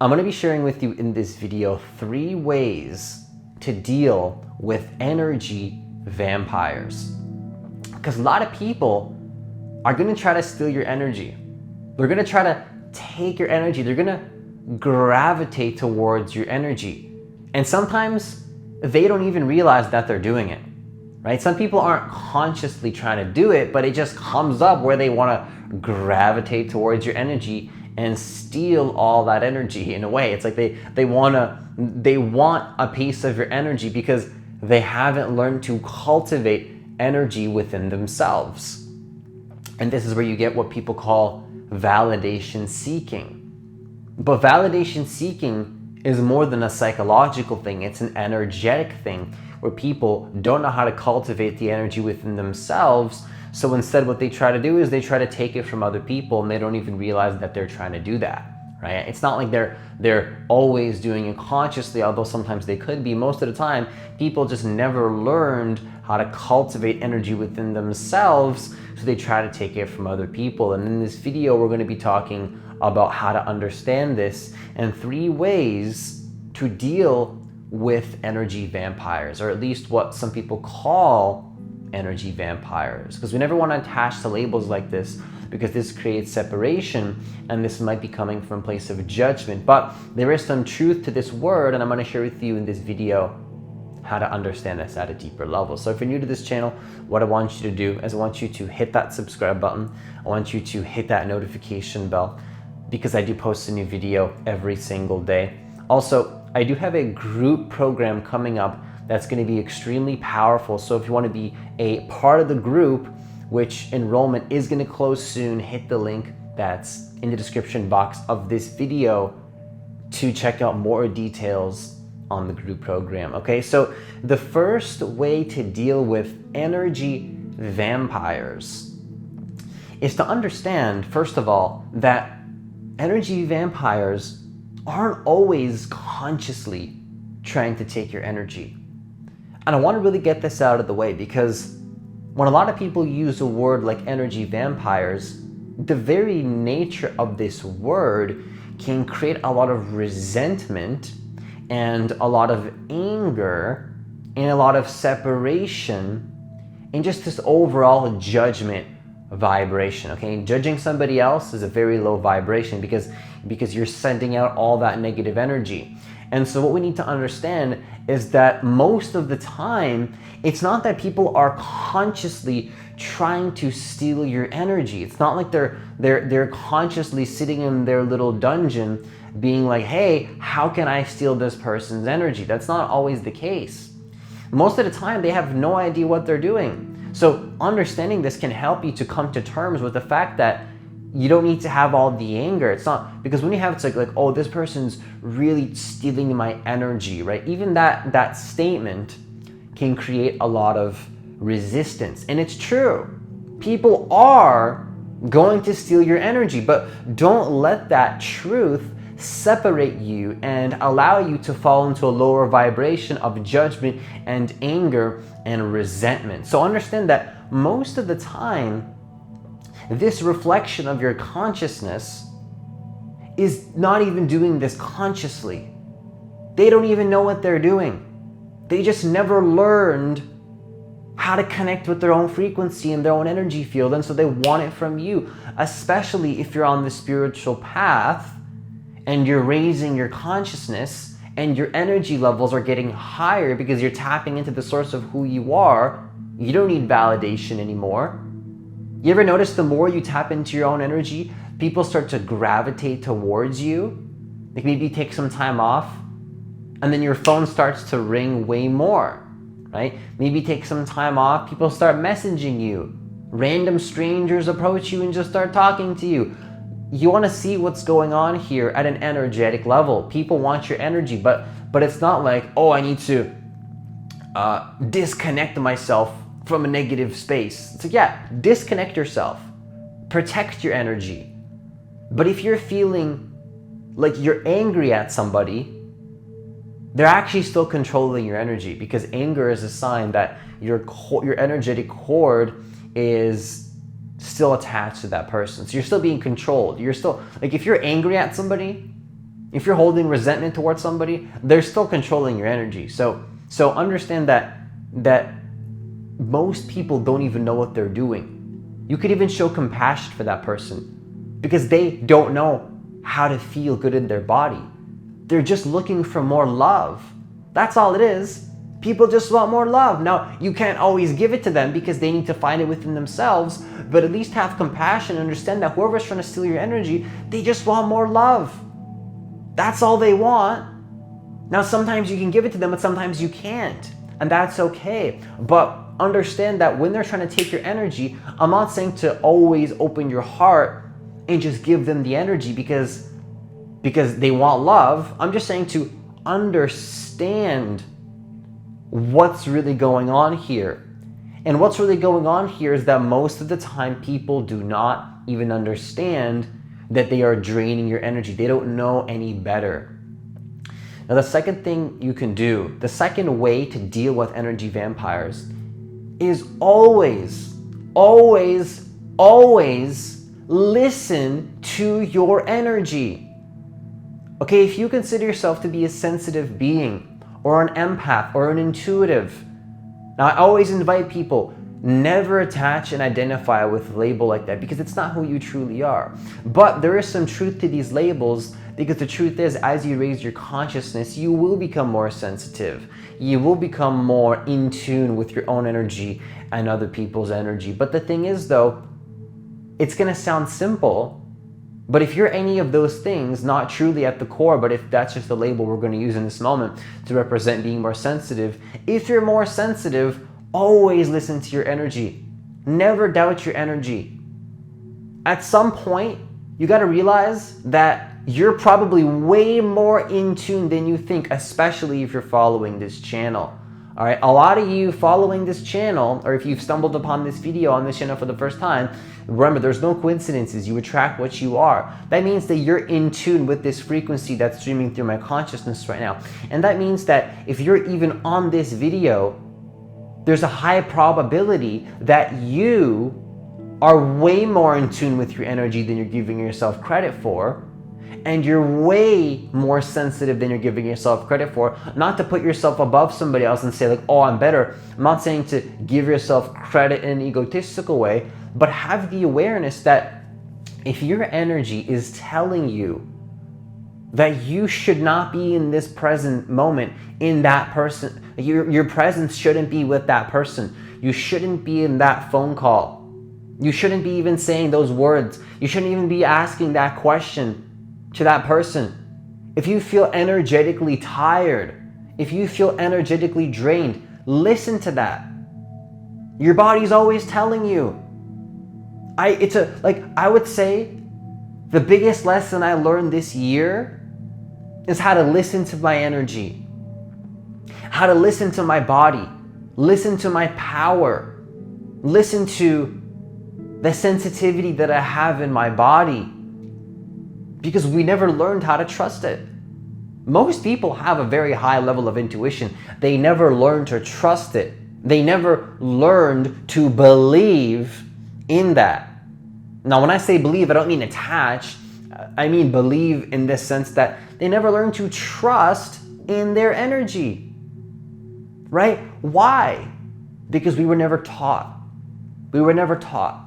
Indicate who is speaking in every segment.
Speaker 1: I'm going to be sharing with you in this video 3 ways to deal with energy vampires. Because a lot of people are going to try to steal your energy. They're going to try to take your energy. They're going to gravitate towards your energy. And sometimes they don't even realize that they're doing it, right? Some people aren't consciously trying to do it, but it just comes up where they want to gravitate towards your energy and steal all that energy. In a way, it's like they want a piece of your energy because they haven't learned to cultivate energy within themselves. And this is where you get what people call validation seeking. But validation seeking is more than a psychological thing. It's an energetic thing where people don't know how to cultivate the energy within themselves. So instead, what they try to do is they try to take it from other people, and they don't even realize that they're trying to do that, right? It's not like they're always doing it consciously, although sometimes they could be. Most of the time, people just never learned how to cultivate energy within themselves, so they try to take it from other people. And in this video, we're going to be talking about how to understand this and 3 ways to deal with energy vampires, or at least what some people call energy vampires, because we never want to attach to labels like this, because this creates separation and this might be coming from a place of judgment. But there is some truth to this word, and I'm going to share with you in this video how to understand this at a deeper level. So if you're new to this channel, what I want you to do is I want you to hit that subscribe button. I want you to hit that notification bell, because I do post a new video every single day. Also, I do have a group program coming up that's going to be extremely powerful. So if you want to be a part of the group, which enrollment is going to close soon, hit the link that's in the description box of this video to check out more details on the group program. Okay, so the first way to deal with energy vampires is to understand, first of all, that energy vampires aren't always consciously trying to take your energy. And I want to really get this out of the way, because when a lot of people use a word like energy vampires, the very nature of this word can create a lot of resentment and a lot of anger and a lot of separation and just this overall judgment vibration. Okay, judging somebody else is a very low vibration because you're sending out all that negative energy. And so what we need to understand is that most of the time, it's not that people are consciously trying to steal your energy. It's not like they're consciously sitting in their little dungeon being like, hey, how can I steal this person's energy? That's not always the case. Most of the time, they have no idea what they're doing. So understanding this can help you to come to terms with the fact that you don't need to have all the anger. It's not, because when you have, it's like, oh, this person's really stealing my energy, right? Even that statement can create a lot of resistance. And it's true. People are going to steal your energy, but don't let that truth separate you and allow you to fall into a lower vibration of judgment and anger and resentment. So understand that most of the time, this reflection of your consciousness is not even doing this consciously. They don't even know what they're doing. They just never learned how to connect with their own frequency and their own energy field, and so they want it from you, especially if you're on the spiritual path and you're raising your consciousness and your energy levels are getting higher because you're tapping into the source of who you are. You don't need validation anymore. You ever notice the more you tap into your own energy, people start to gravitate towards you? Like maybe you take some time off and then your phone starts to ring way more, right? Maybe take some time off, people start messaging you. Random strangers approach you and just start talking to you. You want to see what's going on here at an energetic level. People want your energy, but it's not like, oh, I need to disconnect myself from a negative space. It's like, yeah, disconnect yourself, protect your energy. But if you're feeling like you're angry at somebody, they're actually still controlling your energy, because anger is a sign that your energetic cord is still attached to that person. So you're still being controlled. You're still, like, if you're angry at somebody, If you're holding resentment towards somebody, they're still controlling your energy. So understand that most people don't even know what they're doing. You could even show compassion for that person because they don't know how to feel good in their body. They're just looking for more love. That's all it is. People just want more love. Now, you can't always give it to them because they need to find it within themselves, but at least have compassion and understand that whoever's trying to steal your energy, they just want more love. That's all they want. Now, sometimes you can give it to them, but sometimes you can't, and that's okay. But understand that when they're trying to take your energy, I'm not saying to always open your heart and just give them the energy because they want love. I'm just saying to understand what's really going on here. And what's really going on here is that most of the time people do not even understand that they are draining your energy. They don't know any better. Now, the second thing you can do, the second way to deal with energy vampires is always listen to your energy. Okay, if you consider yourself to be a sensitive being or an empath or an intuitive, now I always invite people, never attach and identify with a label like that because it's not who you truly are. But there is some truth to these labels because the truth is, as you raise your consciousness, you will become more sensitive. You will become more in tune with your own energy and other people's energy. But the thing is though, it's gonna sound simple, but if you're any of those things, not truly at the core, but if that's just the label we're gonna use in this moment to represent being more sensitive, if you're more sensitive, always listen to your energy. Never doubt your energy. At some point, you got to realize that you're probably way more in tune than you think, especially if you're following this channel. All right, a lot of you following this channel, or if you've stumbled upon this video on this channel for the first time, remember, there's no coincidences. You attract what you are. That means that you're in tune with this frequency that's streaming through my consciousness right now. And that means that if you're even on this video, there's a high probability that you are way more in tune with your energy than you're giving yourself credit for. And you're way more sensitive than you're giving yourself credit for. Not to put yourself above somebody else and say like, oh, I'm better. I'm not saying to give yourself credit in an egotistical way, but have the awareness that if your energy is telling you that you should not be in this present moment in that person, your presence shouldn't be with that person. You shouldn't be in that phone call. You shouldn't be even saying those words. You shouldn't even be asking that question to that person. If you feel energetically tired, if you feel energetically drained, listen to that. Your body's always telling you. I would say the biggest lesson I learned this year is how to listen to my energy, how to listen to my body, listen to my power, listen to the sensitivity that I have in my body, because we never learned how to trust it. Most people have a very high level of intuition. They never learned to trust it. They never learned to believe in that. Now, when I say believe, I don't mean attach. I mean believe in this sense that they never learned to trust in their energy, right? Why? Because we were never taught. We were never taught.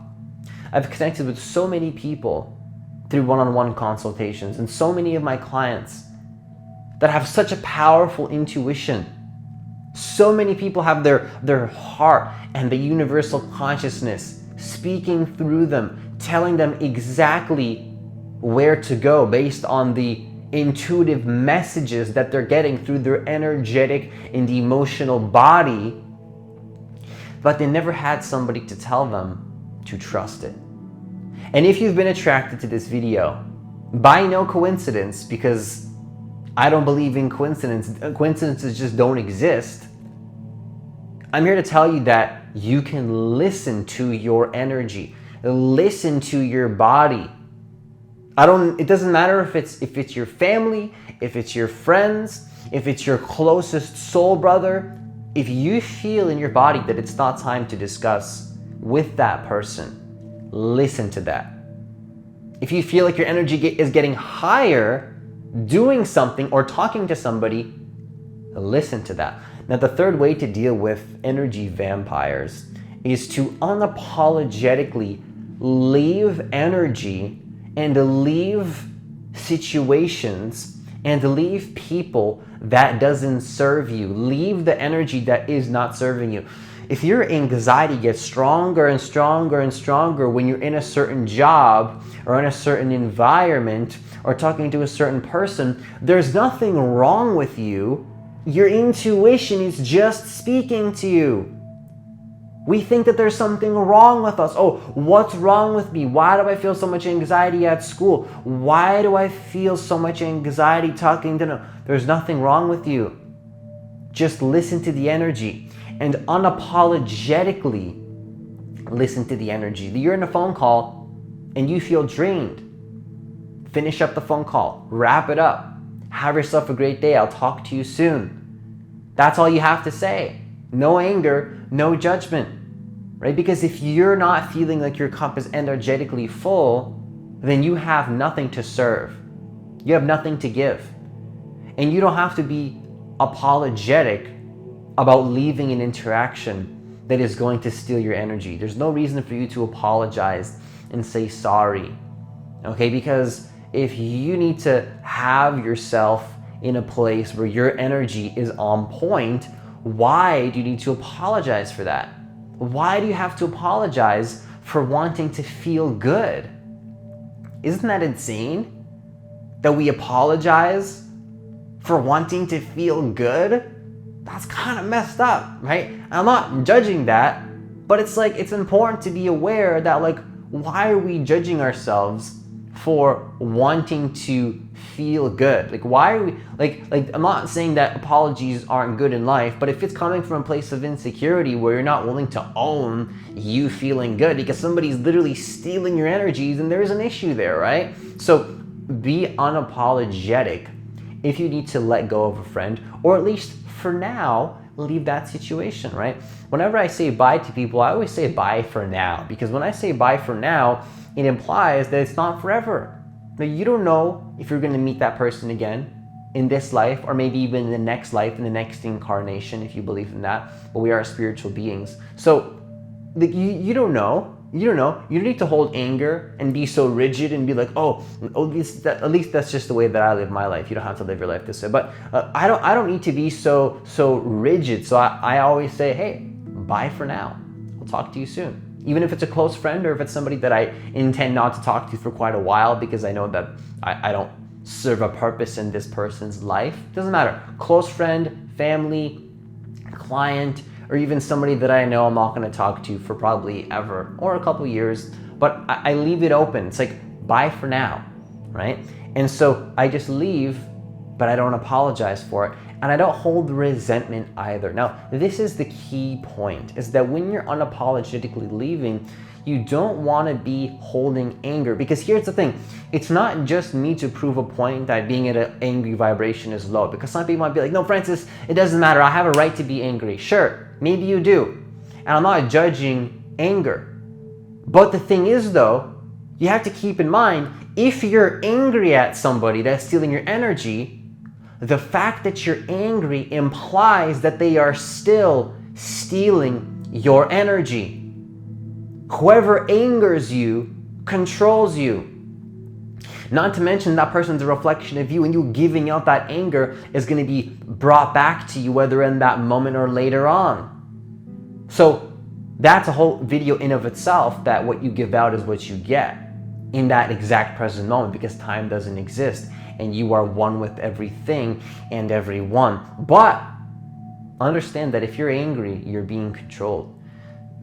Speaker 1: I've connected with so many people through one-on-one consultations and so many of my clients that have such a powerful intuition. So many people have their heart and the universal consciousness speaking through them, telling them exactly where to go based on the intuitive messages that they're getting through their energetic and emotional body, but they never had somebody to tell them to trust it. And if you've been attracted to this video, by no coincidence, because I don't believe in coincidence, coincidences just don't exist, I'm here to tell you that you can listen to your energy, listen to your body. It doesn't matter if it's your family, if it's your friends, if it's your closest soul brother. If you feel in your body that it's not time to discuss with that person, listen to that. If you feel like your energy is getting higher, doing something or talking to somebody, listen to that. Now, the third way to deal with energy vampires is to unapologetically leave energy and leave situations and leave people that doesn't serve you. Leave the energy that is not serving you. If your anxiety gets stronger and stronger and stronger when you're in a certain job or in a certain environment or talking to a certain person, there's nothing wrong with you. Your intuition is just speaking to you. We think that there's something wrong with us. Oh, what's wrong with me? Why do I feel so much anxiety at school? Why do I feel so much anxiety talking to them? There's nothing wrong with you. Just listen to the energy and unapologetically listen to the energy. You're in a phone call and you feel drained. Finish up the phone call. Wrap it up. Have yourself a great day. I'll talk to you soon. That's all you have to say. No anger, no judgment, right? Because if you're not feeling like your cup is energetically full, then you have nothing to serve. You have nothing to give. And you don't have to be apologetic about leaving an interaction that is going to steal your energy. There's no reason for you to apologize and say sorry, okay? Because if you need to have yourself in a place where your energy is on point, why do you need to apologize for that? Why do you have to apologize for wanting to feel good? Isn't that insane? That we apologize for wanting to feel good? That's kind of messed up, right? I'm not judging that, but it's like, it's important to be aware that, like, why are we judging ourselves for wanting to feel good? Like, why are we, like I'm not saying that apologies aren't good in life, but if it's coming from a place of insecurity where you're not willing to own you feeling good because somebody's literally stealing your energies, then there's an issue there, right? So be unapologetic if you need to let go of a friend, or at least for now, leave that situation, right? Whenever I say bye to people, I always say bye for now, because when I say bye for now, it implies that it's not forever. Now, you don't know if you're going to meet that person again in this life, or maybe even in the next life, in the next incarnation, if you believe in that. But we are spiritual beings. So you don't know. You don't know. You don't need to hold anger and be so rigid and be like, at least that's just the way that I live my life. You don't have to live your life this way. But I don't need to be so rigid. So I always say, hey, bye for now. We'll talk to you soon. Even if it's a close friend or if it's somebody that I intend not to talk to for quite a while because I know that I don't serve a purpose in this person's life. Doesn't matter. Close friend, family, client, or even somebody that I know I'm not going to talk to for probably ever or a couple years, but I leave it open. It's like, bye for now, right? And so I just leave, but I don't apologize for it. And I don't hold resentment either. Now, this is the key point, is that when you're unapologetically leaving, you don't want to be holding anger. Because here's the thing, it's not just me to prove a point that being at an angry vibration is low. Because some people might be like, no, Francis, it doesn't matter. I have a right to be angry. Sure, maybe you do. And I'm not judging anger. But the thing is, though, you have to keep in mind, if you're angry at somebody that's stealing your energy, the fact that you're angry implies that they are still stealing your energy. Whoever angers you controls you. Not to mention that person's a reflection of you, and you giving out that anger is going to be brought back to you, whether in that moment or later on. So that's a whole video in of itself, that what you give out is what you get in that exact present moment, because time doesn't exist and you are one with everything and everyone. But understand that if you're angry, you're being controlled.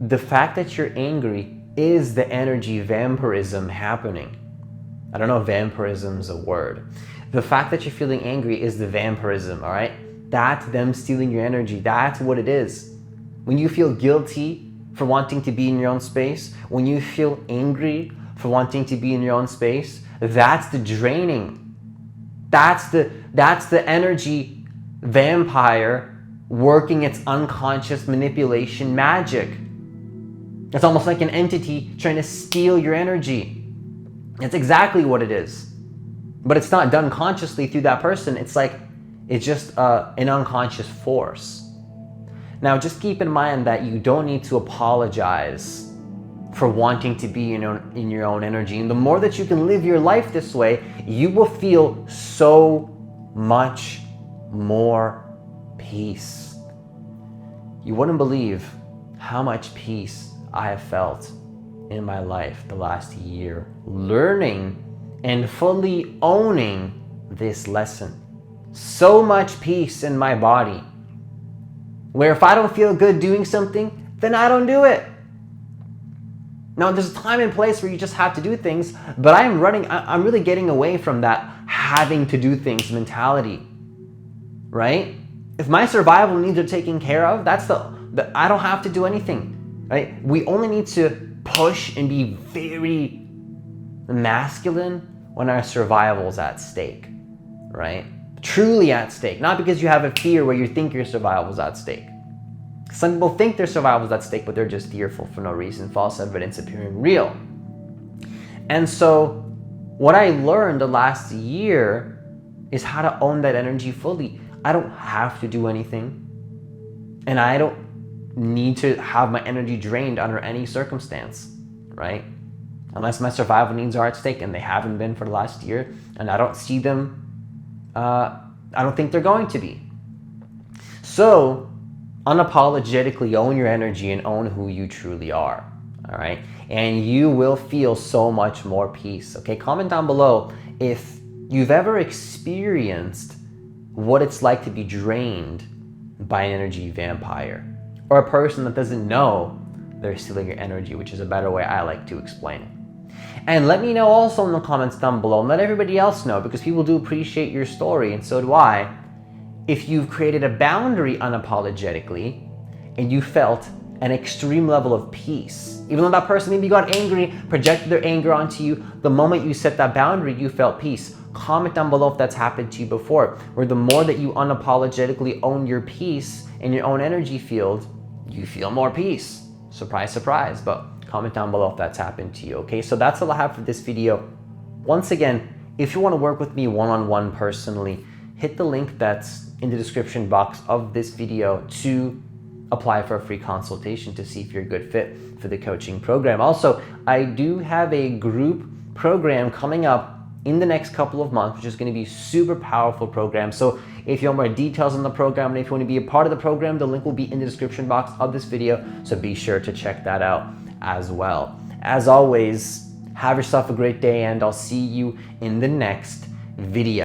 Speaker 1: The fact that you're angry is the energy vampirism happening. I don't know if vampirism is a word. The fact that you're feeling angry is the vampirism, all right? That's them stealing your energy. That's what it is. When you feel guilty for wanting to be in your own space, when you feel angry for wanting to be in your own space, that's the draining. That's the energy vampire working its unconscious manipulation magic. It's almost like an entity trying to steal your energy. That's exactly what it is. but it's not done consciously through that person. It's like, it's just an unconscious force. Now, just keep in mind that you don't need to apologize for wanting to be in your own energy. And the more that you can live your life this way, you will feel so much more peace. You wouldn't believe how much peace I have felt in my life the last year, learning and fully owning this lesson. So much peace in my body, where if I don't feel good doing something, then I don't do it. Now, there's a time and place where you just have to do things, but I'm really getting away from that having to do things mentality, right? If my survival needs are taken care of, that's I don't have to do anything, right? We only need to push and be very masculine when our survival is at stake, right? Truly at stake, not because you have a fear where you think your survival is at stake. Some people think their survival is at stake, but they're just fearful for no reason, false evidence appearing real. And so what I learned the last year is how to own that energy fully. I don't have to do anything, and I don't need to have my energy drained under any circumstance, right? Unless my survival needs are at stake, and they haven't been for the last year, and I don't see them, I don't think they're going to be. So unapologetically own your energy and own who you truly are, all right? And you will feel so much more peace, okay? Comment down below if you've ever experienced what it's like to be drained by an energy vampire, or a person that doesn't know they're stealing your energy, which is a better way I like to explain it. And let me know also in the comments down below, and let everybody else know, because people do appreciate your story, and so do I, if you've created a boundary unapologetically and you felt an extreme level of peace. Even though that person maybe got angry, projected their anger onto you, the moment you set that boundary, you felt peace. Comment down below if that's happened to you before, where the more that you unapologetically own your peace in your own energy field, you feel more peace. Surprise, surprise, but comment down below if that's happened to you, okay? So that's all I have for this video. Once again, if you want to work with me one-on-one personally, hit the link that's in the description box of this video to apply for a free consultation to see if you're a good fit for the coaching program. Also, I do have a group program coming up in the next couple of months, which is going to be a super powerful program. So if you want more details on the program, and if you want to be a part of the program, the link will be in the description box of this video. So be sure to check that out as well. As always, have yourself a great day, and I'll see you in the next video.